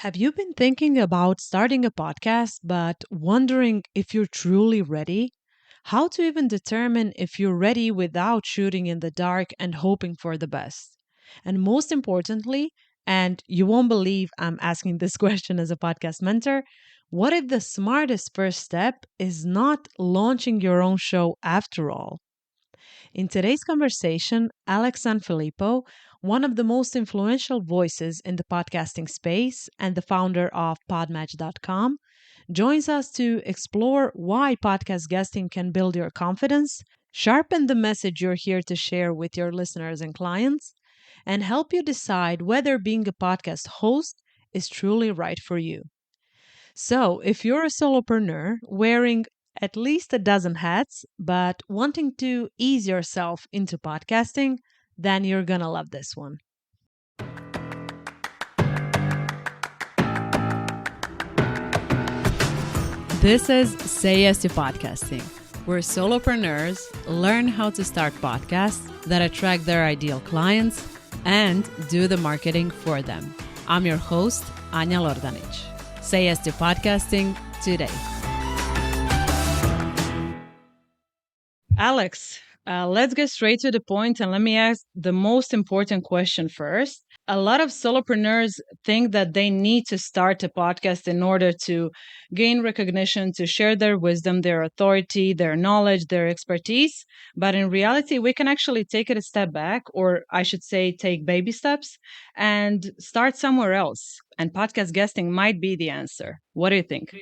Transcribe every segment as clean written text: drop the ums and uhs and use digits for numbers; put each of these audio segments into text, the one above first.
Have you been thinking about starting a podcast but wondering if you're truly ready? How to even determine if you're ready without shooting in the dark and hoping for the best? And most importantly, and you won't believe I'm asking this question as a podcast mentor, what if the smartest first step is not launching your own show after all? In today's conversation, Alex Sanfilippo, one of the most influential voices in the podcasting space and the founder of podmatch.com, joins us to explore why podcast guesting can build your confidence, sharpen the message you're here to share with your listeners and clients, and help you decide whether being a podcast host is truly right for you. So, if you're a solopreneur wearing at least a dozen hats, but wanting to ease yourself into podcasting, then you're going to love this one. This is Say Yes to Podcasting, where solopreneurs learn how to start podcasts that attract their ideal clients and do the marketing for them. I'm your host, Anja Lordanic. Say Yes to Podcasting today. Alex, let's get straight to the point and let me ask the most important question first. A lot of solopreneurs think that they need to start a podcast in order to gain recognition, to share their wisdom, their authority, their knowledge, their expertise. But in reality, we can actually take it a step back, or I should say, take baby steps and start somewhere else. And podcast guesting might be the answer. What do you think?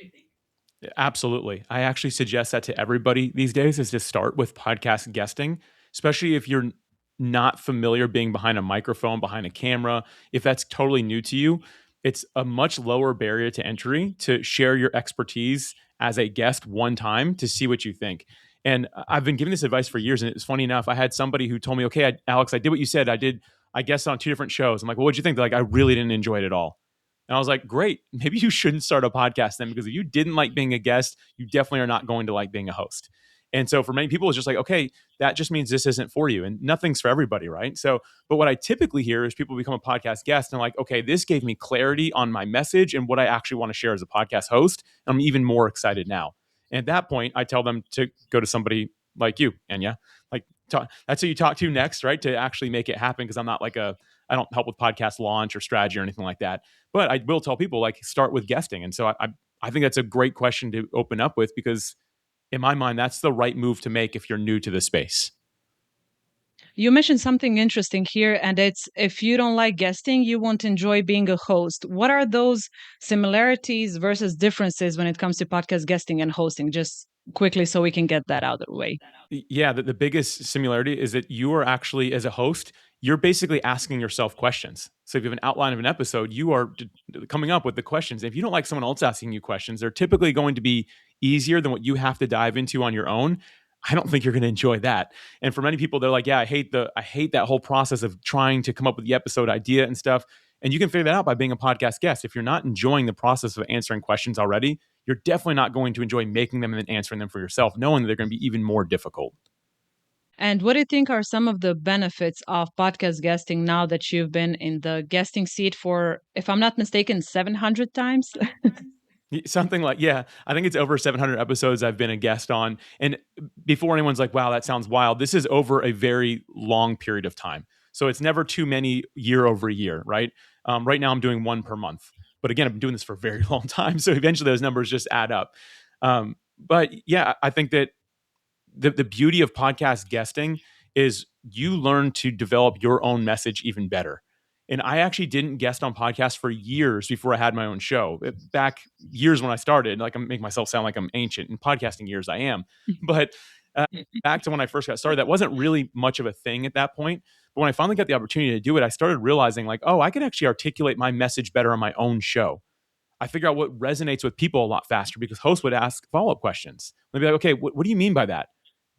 Absolutely. I actually suggest that to everybody these days is to start with podcast guesting, especially if you're not familiar being behind a microphone, behind a camera. If that's totally new to you, it's a much lower barrier to entry to share your expertise as a guest one time to see what you think. And I've been giving this advice for years. And it's funny enough, I had somebody who told me, okay, Alex, I did what you said. I guessed on two different shows. I'm like, well, what'd you think? They're like, I really didn't enjoy it at all. And I was like, great, maybe you shouldn't start a podcast then, because if you didn't like being a guest, you definitely are not going to like being a host. And so for many people, it's just like, okay, that just means this isn't for you. And nothing's for everybody, right? So, but what I typically hear is people become a podcast guest and like, okay, this gave me clarity on my message and what I actually want to share as a podcast host. I'm even more excited now. And at that point, I tell them to go to somebody like you, Anya. Like, that's who you talk to next, right? To actually make it happen. Because I don't help with podcast launch or strategy or anything like that. But I will tell people like start with guesting. And so I think that's a great question to open up with, because in my mind, that's the right move to make if you're new to the space. You mentioned something interesting here, and it's if you don't like guesting, you won't enjoy being a host. What are those similarities versus differences when it comes to podcast guesting and hosting? Just quickly so we can get that out of the way. Yeah, the biggest similarity is that you are actually, as a host, you're basically asking yourself questions. So if you have an outline of an episode, you are coming up with the questions. If you don't like someone else asking you questions, they're typically going to be easier than what you have to dive into on your own. I don't think you're going to enjoy that. And for many people, they're like, yeah, I hate that whole process of trying to come up with the episode idea and stuff. And you can figure that out by being a podcast guest. If you're not enjoying the process of answering questions already, you're definitely not going to enjoy making them and then answering them for yourself, knowing that they're going to be even more difficult. And what do you think are some of the benefits of podcast guesting now that you've been in the guesting seat for, if I'm not mistaken, 700 times? Something like, yeah, I think it's over 700 episodes I've been a guest on. And before anyone's like, wow, that sounds wild, this is over a very long period of time. So it's never too many year over year, right? Right now I'm doing one per month. But again, I've been doing this for a very long time. So eventually those numbers just add up. But yeah, I think that the beauty of podcast guesting is you learn to develop your own message even better. And I actually didn't guest on podcasts for years before I had my own show. Back years when I started, like I'm making myself sound like I'm ancient. In podcasting years, I am. But back to when I first got started, that wasn't really much of a thing at that point. But when I finally got the opportunity to do it, I started realizing like, oh, I could actually articulate my message better on my own show. I figure out what resonates with people a lot faster because hosts would ask follow-up questions. They'd be like, okay, what do you mean by that?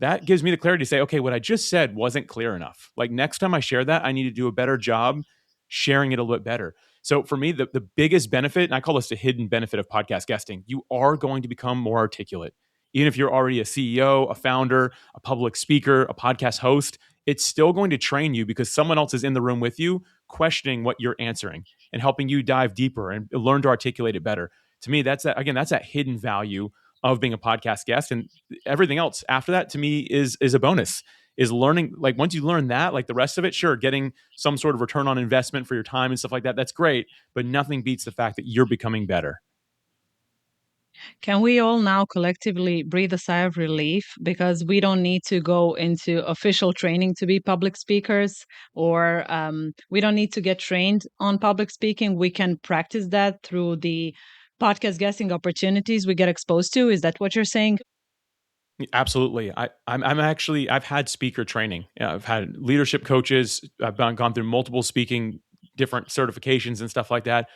That gives me the clarity to say, okay, what I just said wasn't clear enough. Like next time I share that, I need to do a better job sharing it a little bit better. So for me, the biggest benefit, and I call this the hidden benefit of podcast guesting, you are going to become more articulate. Even if you're already a CEO, a founder, a public speaker, a podcast host, it's still going to train you because someone else is in the room with you questioning what you're answering and helping you dive deeper and learn to articulate it better. To me, that's that hidden value of being a podcast guest. And everything else after that to me is a bonus. Is learning, like once you learn that, like the rest of it, sure, getting some sort of return on investment for your time and stuff like that, that's great. But nothing beats the fact that you're becoming better. Can we all now collectively breathe a sigh of relief because we don't need to go into official training to be public speakers, or we don't need to get trained on public speaking? We can practice that through the podcast guesting opportunities we get exposed to. Is that what you're saying? Absolutely. I'm actually, I've had speaker training. I've had leadership coaches. I've gone through multiple speaking, different certifications and stuff like that.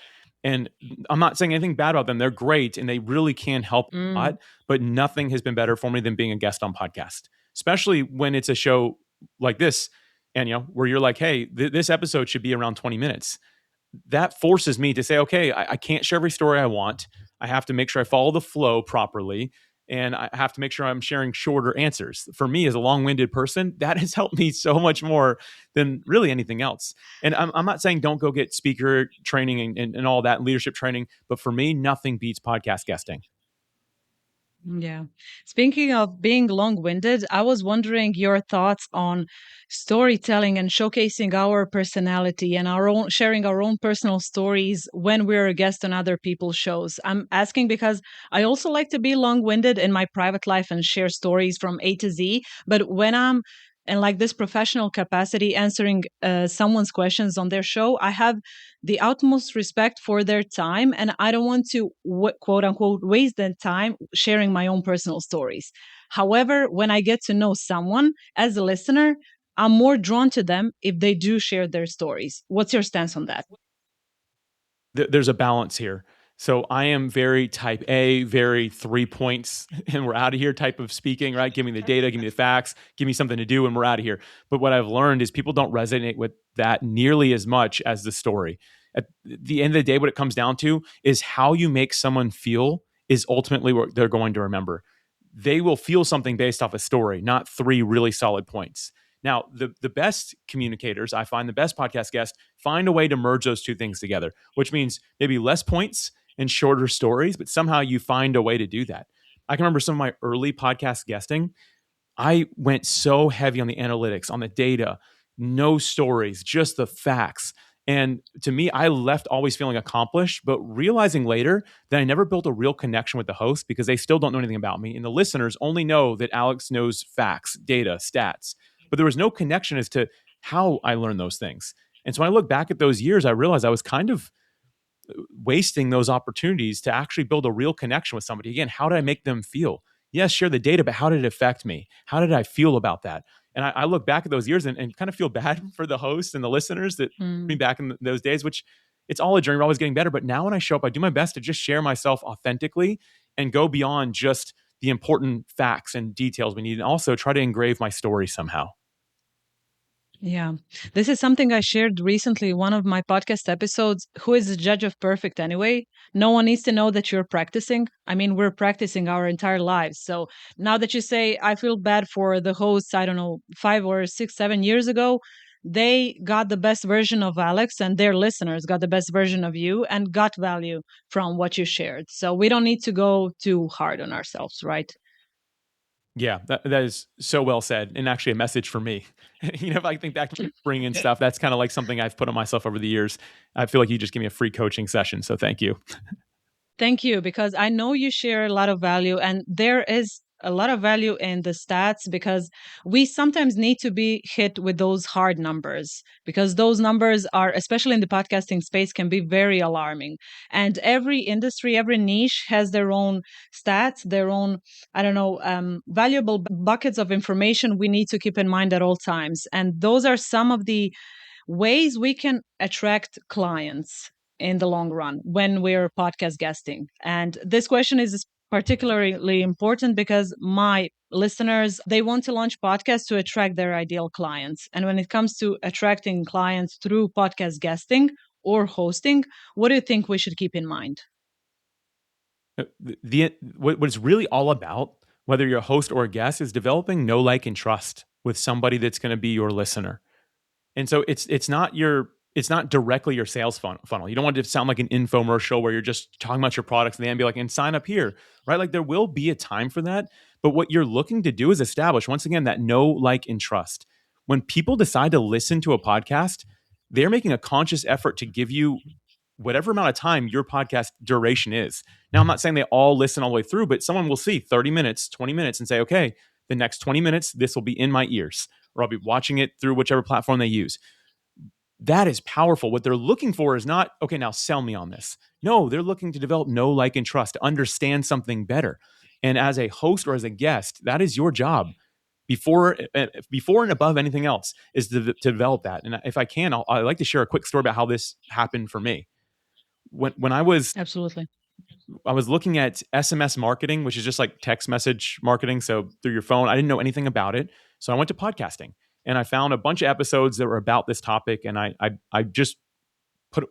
And I'm not saying anything bad about them. They're great and they really can help a Mm, lot, but nothing has been better for me than being a guest on podcast, especially when it's a show like this. And, where you're like, hey, this episode should be around 20 minutes. That forces me to say, okay, I can't share every story I want. I have to make sure I follow the flow properly. And I have to make sure I'm sharing shorter answers. For me, as a long winded person, that has helped me so much more than really anything else. And I'm not saying don't go get speaker training and all that, leadership training. But for me, nothing beats podcast guesting. yeah. Speaking of being long winded, I was wondering your thoughts on storytelling and showcasing our personality and our own sharing our own personal stories when we're a guest on other people's shows. I'm asking because I also like to be long winded in my private life and share stories from A to Z. But when I'm in like this professional capacity answering someone's questions on their show, I have the utmost respect for their time, and I don't want to quote unquote waste their time sharing my own personal stories. However, when I get to know someone as a listener, I'm more drawn to them if they do share their stories. What's your stance on that? There's a balance here. So I am very type A, very 3 points, and we're out of here type of speaking, right? Give me the data, give me the facts, give me something to do, and we're out of here. But what I've learned is people don't resonate with that nearly as much as the story. At the end of the day, what it comes down to is how you make someone feel is ultimately what they're going to remember. They will feel something based off a story, not three really solid points. Now, the best communicators, I find the best podcast guests find a way to merge those two things together, which means maybe less points and shorter stories, but somehow you find a way to do that. I can remember some of my early podcast guesting. I went so heavy on the analytics, on the data, no stories, just the facts. And to me, I left always feeling accomplished, but realizing later that I never built a real connection with the host because they still don't know anything about me. And the listeners only know that Alex knows facts, data, stats, but there was no connection as to how I learned those things. And so when I look back at those years, I realized I was kind of wasting those opportunities to actually build a real connection with somebody. Again, how did I make them feel? Yes, share the data, but how did it affect me? How did I feel about that? And I look back at those years and kind of feel bad for the hosts and the listeners that me Mm. back in those days, which it's all a journey. We're always getting better. But now when I show up, I do my best to just share myself authentically and go beyond just the important facts and details we need, and also try to engrave my story somehow. Yeah. This is something I shared recently in one of my podcast episodes. Who is the judge of perfect anyway? No one needs to know that you're practicing. I mean, we're practicing our entire lives. So now that you say, I feel bad for the hosts, I don't know, 5 or 6, 7 years ago, they got the best version of Alex and their listeners got the best version of you and got value from what you shared. So we don't need to go too hard on ourselves, right? Yeah, that is so well said, and actually a message for me. If I think back to my spring and stuff, that's kind of like something I've put on myself over the years. I feel like you just give me a free coaching session, so thank you. Thank you, because I know you share a lot of value, and there is a lot of value in the stats because we sometimes need to be hit with those hard numbers because those numbers are, especially in the podcasting space, can be very alarming. And every industry, every niche has their own stats, their own, I don't know, valuable buckets of information we need to keep in mind at all times. And those are some of the ways we can attract clients in the long run when we're podcast guesting. And this question is particularly important because my listeners, they want to launch podcasts to attract their ideal clients. And when it comes to attracting clients through podcast guesting or hosting, what do you think we should keep in mind? What it's really all about whether you're a host or a guest, is developing know, like, and trust with somebody that's going to be your listener. And so it's not directly your sales funnel. You don't want it to sound like an infomercial where you're just talking about your products and then be like, and sign up here, right? Like there will be a time for that. But what you're looking to do is establish, once again, that know, like, and trust. When people decide to listen to a podcast, they're making a conscious effort to give you whatever amount of time your podcast duration is. Now, I'm not saying they all listen all the way through, but someone will see 30 minutes, 20 minutes and say, okay, the next 20 minutes, this will be in my ears, or I'll be watching it through whichever platform they use. That is powerful. What they're looking for is not, okay, now sell me on this. No, they're looking to develop know, like, and trust, to understand something better. And as a host or as a guest, that is your job before and above anything else is to develop that. And if I can, I'd like to share a quick story about how this happened for me. When Absolutely. I was looking at SMS marketing, which is just like text message marketing. So through your phone, I didn't know anything about it. So I went to podcasting and I found a bunch of episodes that were about this topic. And I just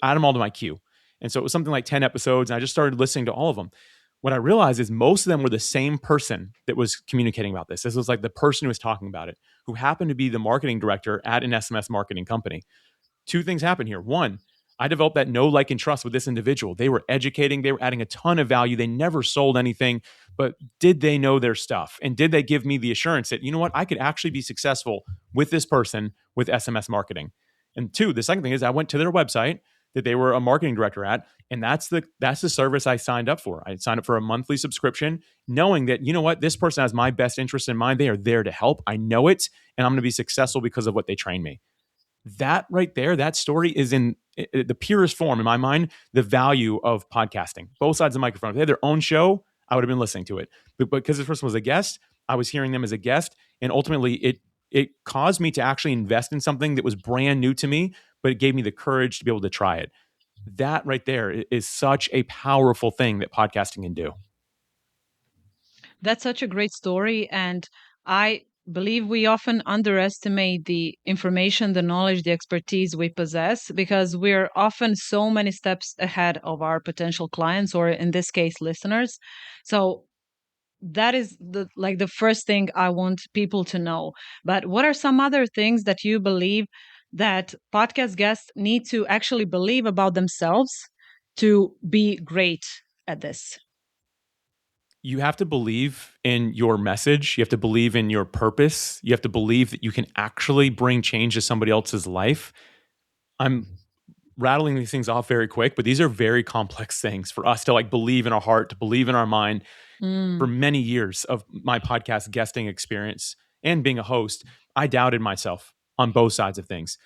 add them all to my queue. And so it was something like 10 episodes. And I just started listening to all of them. What I realized is most of them were the same person that was communicating about this. This was like the person who was talking about it, who happened to be the marketing director at an SMS marketing company. Two things happen here. One, I developed that know, like, and trust with this individual. They were educating, they were adding a ton of value. They never sold anything, but did they know their stuff? And did they give me the assurance that, you know what, I could actually be successful with this person with SMS marketing? And two, the second thing is I went to their website that they were a marketing director at, and that's the service I signed up for. I signed up for a monthly subscription, knowing that, you know what, this person has my best interest in mind. They are there to help. I know it, and I'm going to be successful because of what they train me. That right there, that story is in the purest form, in my mind, the value of podcasting. Both sides of the microphone. If they had their own show, I would have been listening to it. But because this person was a guest, I was hearing them as a guest. And ultimately, it caused me to actually invest in something that was brand new to me, but it gave me the courage to be able to try it. That right there is such a powerful thing that podcasting can do. That's such a great story. And I believe we often underestimate the information, the knowledge, the expertise we possess because we're often so many steps ahead of our potential clients, or in this case, listeners. So that is the first thing I want people to know. But what are some other things that you believe that podcast guests need to actually believe about themselves to be great at this? You have to believe in your message. You have to believe in your purpose. You have to believe that you can actually bring change to somebody else's life. I'm rattling these things off very quick, but these are very complex things for us to like believe in our heart, to believe in our mind. For Mm. many years of my podcast guesting experience and being a host, I doubted myself on both sides of things.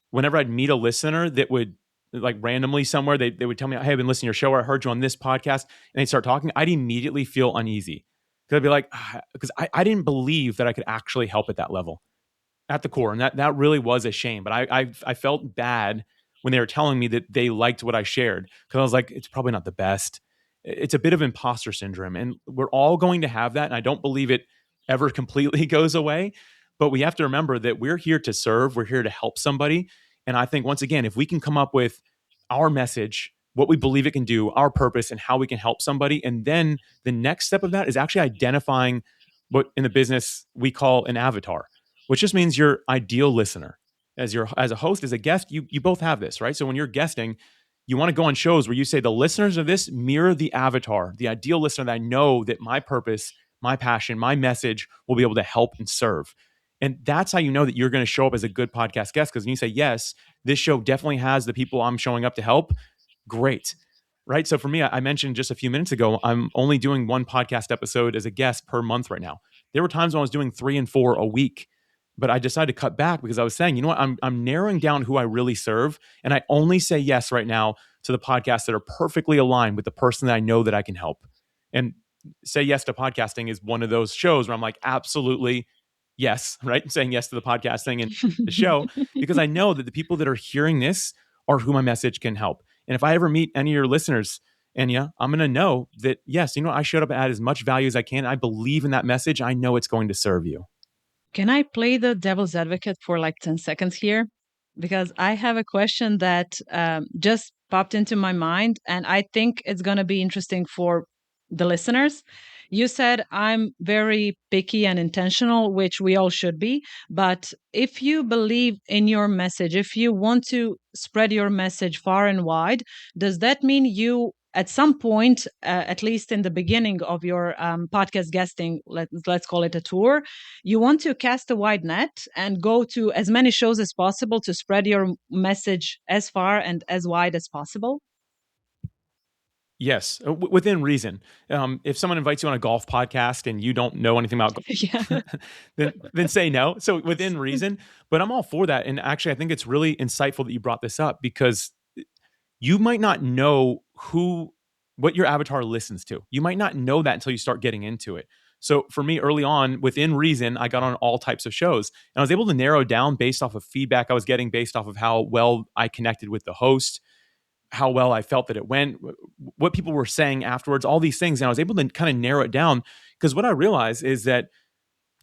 Whenever I'd meet a listener that would like randomly somewhere, they would tell me, hey, I've been listening to your show, or I heard you on this podcast, and they'd start talking, I'd immediately feel uneasy. Because I'd be like, because I didn't believe that I could actually help at that level, at the core. And that really was a shame. But I felt bad when they were telling me that they liked what I shared, because I was like, it's probably not the best. It's a bit of imposter syndrome. And we're all going to have that. And I don't believe it ever completely goes away. But we have to remember that we're here to serve, we're here to help somebody. And I think, once again, if we can come up with our message, what we believe it can do, our purpose, and how we can help somebody. And then the next step of that is actually identifying what in the business we call an avatar, which just means your ideal listener. As a host, as a guest, you both have this, right? So when you're guesting, you want to go on shows where you say the listeners of this mirror the avatar, the ideal listener that I know that my purpose, my passion, my message will be able to help and serve. And that's how you know that you're going to show up as a good podcast guest. Because when you say, yes, this show definitely has the people I'm showing up to help, great. Right. So for me, I mentioned just a few minutes ago, I'm only doing one podcast episode as a guest per month right now. There were times when I was doing 3 and 4 a week, but I decided to cut back because I was saying, you know what, I'm narrowing down who I really serve. And I only say yes right now to the podcasts that are perfectly aligned with the person that I know that I can help. And Say Yes to Podcasting is one of those shows where I'm like, absolutely yes, right? Saying yes to the podcasting and the show, because I know that the people that are hearing this are who my message can help. And if I ever meet any of your listeners, Anya, I'm going to know that, yes, you know, I showed up and add as much value as I can. I believe in that message. I know it's going to serve you. Can I play the devil's advocate for like 10 seconds here? Because I have a question that just popped into my mind, and I think it's going to be interesting for the listeners. You said I'm very picky and intentional, which we all should be. But if you believe in your message, if you want to spread your message far and wide, does that mean you, at some point, at least in the beginning of your podcast guesting, let's call it a tour, you want to cast a wide net and go to as many shows as possible to spread your message as far and as wide as possible? Yes, within reason. If someone invites you on a golf podcast and you don't know anything about Yeah. golf, then say no. So within reason, but I'm all for that. And actually, I think it's really insightful that you brought this up because you might not know who what your avatar listens to. You might not know that until you start getting into it. So for me, early on, within reason, I got on all types of shows, and I was able to narrow down based off of feedback I was getting, based off of how well I connected with the host, how well I felt that it went, what people were saying afterwards, all these things. And I was able to kind of narrow it down because what I realized is that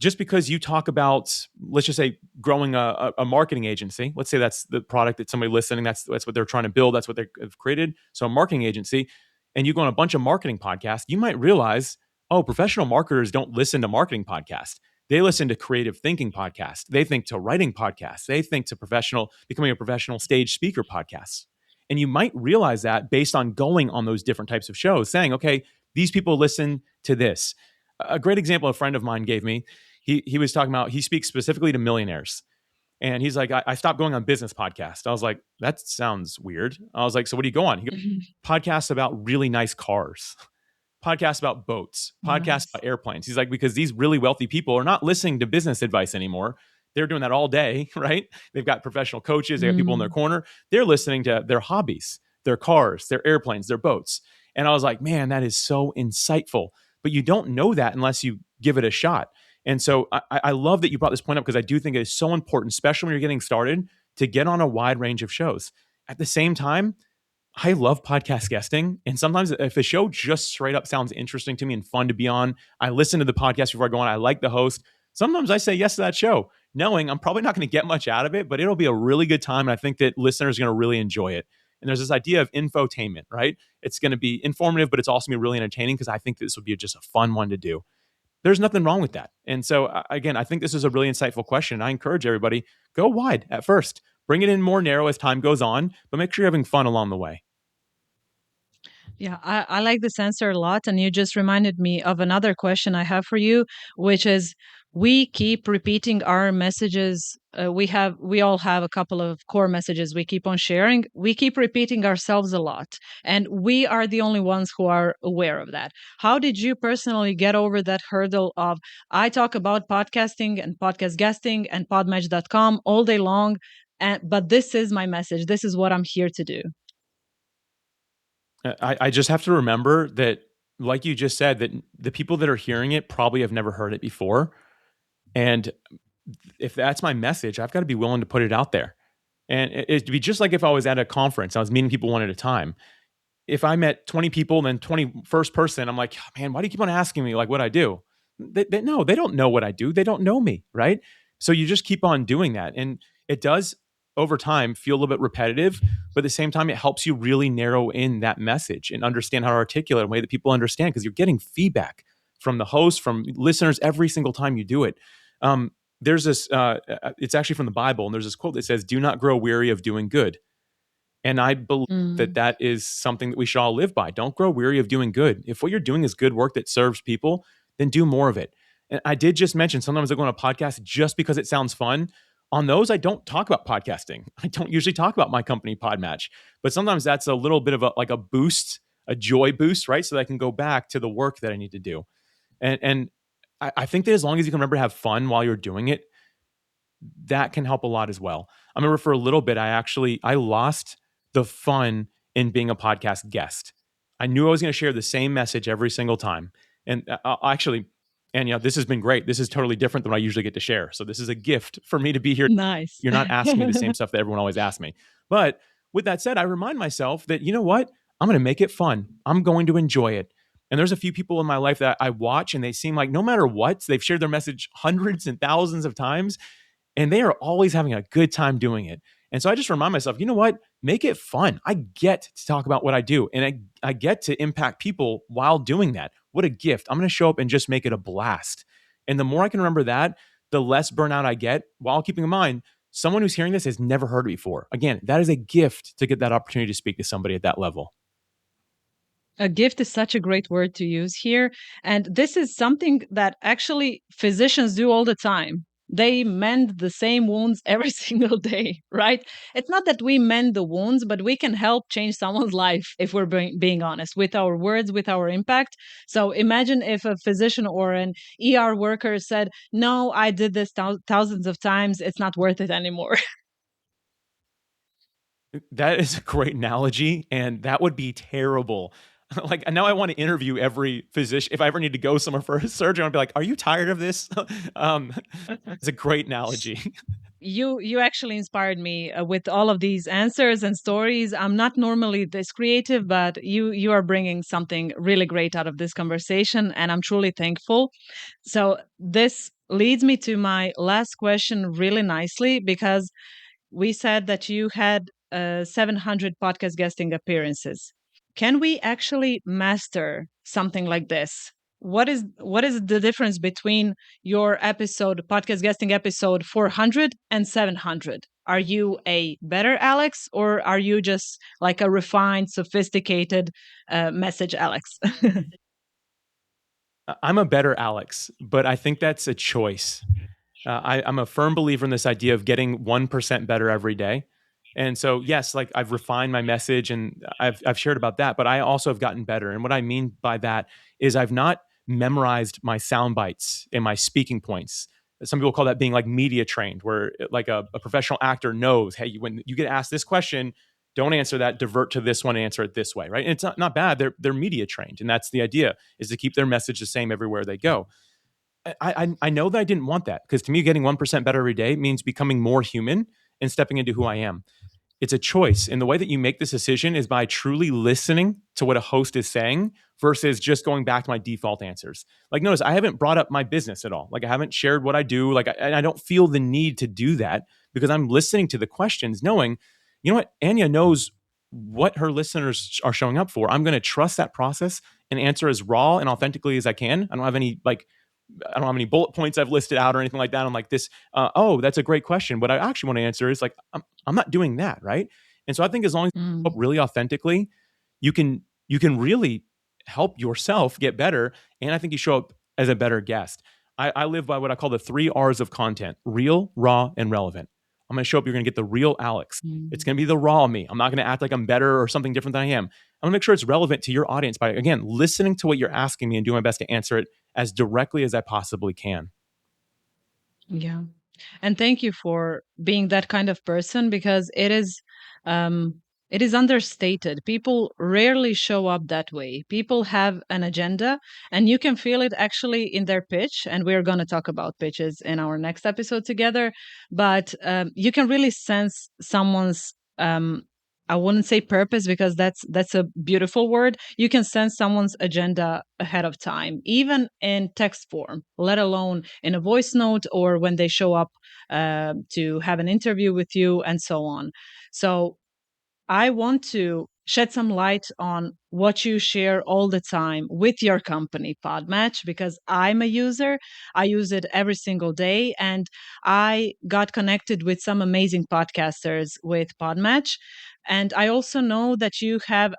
just because you talk about, let's just say, growing a marketing agency, let's say that's the product that somebody listening, that's what they're trying to build, that's what they've created. So a marketing agency, and you go on a bunch of marketing podcasts, you might realize, oh, professional marketers don't listen to marketing podcasts. They listen to creative thinking podcasts. They think to writing podcasts. They think to becoming a professional stage speaker podcasts. And you might realize that based on going on those different types of shows, saying, okay, these people listen to this. A great example a friend of mine gave me, he was talking about, he speaks specifically to millionaires. And he's like, I stopped going on business podcasts. I was like, that sounds weird. I was like, so what do you go on? He goes, podcasts about really nice cars, podcasts about boats, podcasts Nice. about airplanes. He's like, because these really wealthy people are not listening to business advice anymore. They're doing that all day, right? They've got professional coaches, they got people in their Mm. corner. They're listening to their hobbies, their cars, their airplanes, their boats. And I was like, man, that is so insightful. But you don't know that unless you give it a shot. And so I love that you brought this point up because I do think it is so important, especially when you're getting started, to get on a wide range of shows. At the same time, I love podcast guesting. And sometimes if a show just straight up sounds interesting to me and fun to be on, I listen to the podcast before I go on. I like the host. Sometimes I say yes to that show, knowing I'm probably not going to get much out of it, but it'll be a really good time. And I think that listeners are going to really enjoy it. And there's this idea of infotainment, right? It's going to be informative, but it's also going to be really entertaining because I think this would be just a fun one to do. There's nothing wrong with that. And so, again, I think this is a really insightful question. I encourage everybody, go wide at first, bring it in more narrow as time goes on, but make sure you're having fun along the way. Yeah, I like this answer a lot. And you just reminded me of another question I have for you, which is we keep repeating our messages. We all have a couple of core messages we keep on sharing. We keep repeating ourselves a lot. And we are the only ones who are aware of that. How did you personally get over that hurdle of I talk about podcasting and podcast guesting and podmatch.com all day long, but this is my message. This is what I'm here to do. I just have to remember that, like you just said, that the people that are hearing it probably have never heard it before. And if that's my message, I've got to be willing to put it out there. And it'd be just like if I was at a conference, I was meeting people one at a time. If I met 20 people, then 21st person, I'm like, oh, man, why do you keep on asking me like what I do? No, they don't know what I do. They don't know me, right? So you just keep on doing that. And it does over time feel a little bit repetitive, but at the same time, it helps you really narrow in that message and understand how to articulate in a way that people understand because you're getting feedback from the host, from listeners every single time you do it. There's this, it's actually from the Bible, and there's this quote that says, do not grow weary of doing good. And I believe that Mm. that is something that we should all live by. Don't grow weary of doing good. If what you're doing is good work that serves people, then do more of it. And I did just mention sometimes I go on a podcast just because it sounds fun. On those, I don't talk about podcasting. I don't usually talk about my company Podmatch, but sometimes that's a little bit of a boost, a joy boost, right? So that I can go back to the work that I need to do. And I think that as long as you can remember to have fun while you're doing it, that can help a lot as well. I remember for a little bit, I lost the fun in being a podcast guest. I knew I was going to share the same message every single time. And actually, and this has been great. This is totally different than what I usually get to share. So this is a gift for me to be here. Nice. You're not asking me the same stuff that everyone always asks me. But with that said, I remind myself that, you know what? I'm going to make it fun. I'm going to enjoy it. And there's a few people in my life that I watch and they seem like no matter what, they've shared their message hundreds and thousands of times and they are always having a good time doing it. And so I just remind myself, you know what? make it fun. I get to talk about what I do, and I get to impact people while doing that. What a gift. I'm going to show up and just make it a blast. And the more I can remember that, the less burnout I get, while keeping in mind, someone who's hearing this has never heard it before. Again, that is a gift to get that opportunity to speak to somebody at that level. A gift is such a great word to use here. And this is something that actually physicians do all the time. They mend the same wounds every single day, right? It's not that we mend the wounds, but we can help change someone's life if we're being honest with our words, with our impact. So imagine if a physician or an ER worker said, "No, I did this thousands of times. It's not worth it anymore." That is a great analogy, and that would be terrible. Like now, I want to interview every physician. If I ever need to go somewhere for a surgery, I'd be like, "Are you tired of this?" um, it's a great analogy. You actually inspired me with all of these answers and stories. I'm not normally this creative, but you are bringing something really great out of this conversation, and I'm truly thankful. So this leads me to my last question really nicely, because we said that you had 700 podcast guesting appearances. Can we actually master something like this? What is the difference between your episode, podcast guesting episode 400 and 700? Are you a better Alex, or are you just like a refined, sophisticated message Alex? I'm a better Alex, but I think that's a choice. I'm a firm believer in this idea of getting 1% better every day. And so, yes, like I've refined my message and I've shared about that, but I also have gotten better. And what I mean by that is I've not memorized my sound bites and my speaking points. Some people call that being like media trained, where like a professional actor knows, hey, when you get asked this question, don't answer that, divert to this one, answer it this way, right? And it's not bad. They're media trained. And that's the idea, is to keep their message the same everywhere they go. I know that I didn't want that, because to me, getting 1% better every day means becoming more human and stepping into who I am. It's a choice. And the way that you make this decision is by truly listening to what a host is saying versus just going back to my default answers. Like, notice I haven't brought up my business at all. Like, I haven't shared what I do. Like, I don't feel the need to do that, because I'm listening to the questions, knowing, you know what, Anya knows what her listeners are showing up for. I'm going to trust that process and answer as raw and authentically as I can. I don't have any bullet points I've listed out or anything like that. I'm like this, oh, that's a great question. What I actually want to answer is like, I'm not doing that. Right. And so I think as long as you show up Mm, really authentically, you can really help yourself get better. And I think you show up as a better guest. I live by what I call the 3 R's of content: real, raw, and relevant. I'm going to show up. You're going to get the real Alex. It's mm. going to be the raw me. I'm not going to act like I'm better or something different than I am. I'm going to make sure it's relevant to your audience by, again, listening to what you're asking me and doing my best to answer it as directly as I possibly can. Yeah. And thank you for being that kind of person, because um it is understated. People rarely show up that way. People have an agenda, and you can feel it actually in their pitch, and we're going to talk about pitches in our next episode together. But you can really sense someone's I wouldn't say purpose, because that's a beautiful word. You can sense someone's agenda ahead of time, even in text form, let alone in a voice note or when they show up to have an interview with you, and so on. So I want to shed some light on what you share all the time with your company, Podmatch, because I'm a user. I use it every single day, and I got connected with some amazing podcasters with Podmatch. And I also know that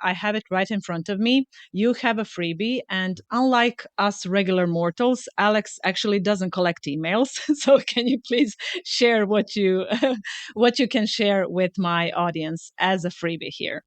I have it right in front of me. You have a freebie. And unlike us regular mortals, Alex actually doesn't collect emails. So can you please share what you what you can share with my audience as a freebie here?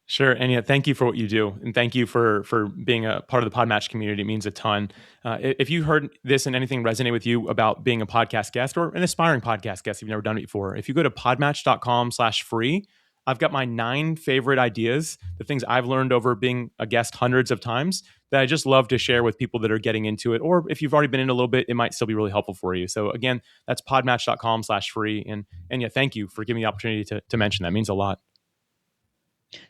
Sure. And yeah, thank you for what you do. And thank you for being a part of the Podmatch community. It means a ton. If you heard this and anything resonate with you about being a podcast guest or an aspiring podcast guest, if you've never done it before, if you go to podmatch.com/free, I've got my 9 favorite ideas, the things I've learned over being a guest hundreds of times that I just love to share with people that are getting into it. Or if you've already been in a little bit, it might still be really helpful for you. So again, that's podmatch.com/free. And yeah, thank you for giving me the opportunity to mention that. It means a lot.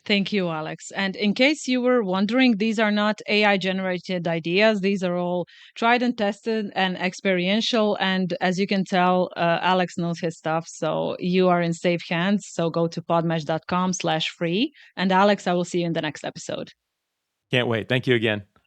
Thank you, Alex. And in case you were wondering, these are not AI generated ideas. These are all tried and tested and experiential. And as you can tell, Alex knows his stuff. So you are in safe hands. So go to podmesh.com/free. And Alex, I will see you in the next episode. Can't wait. Thank you again.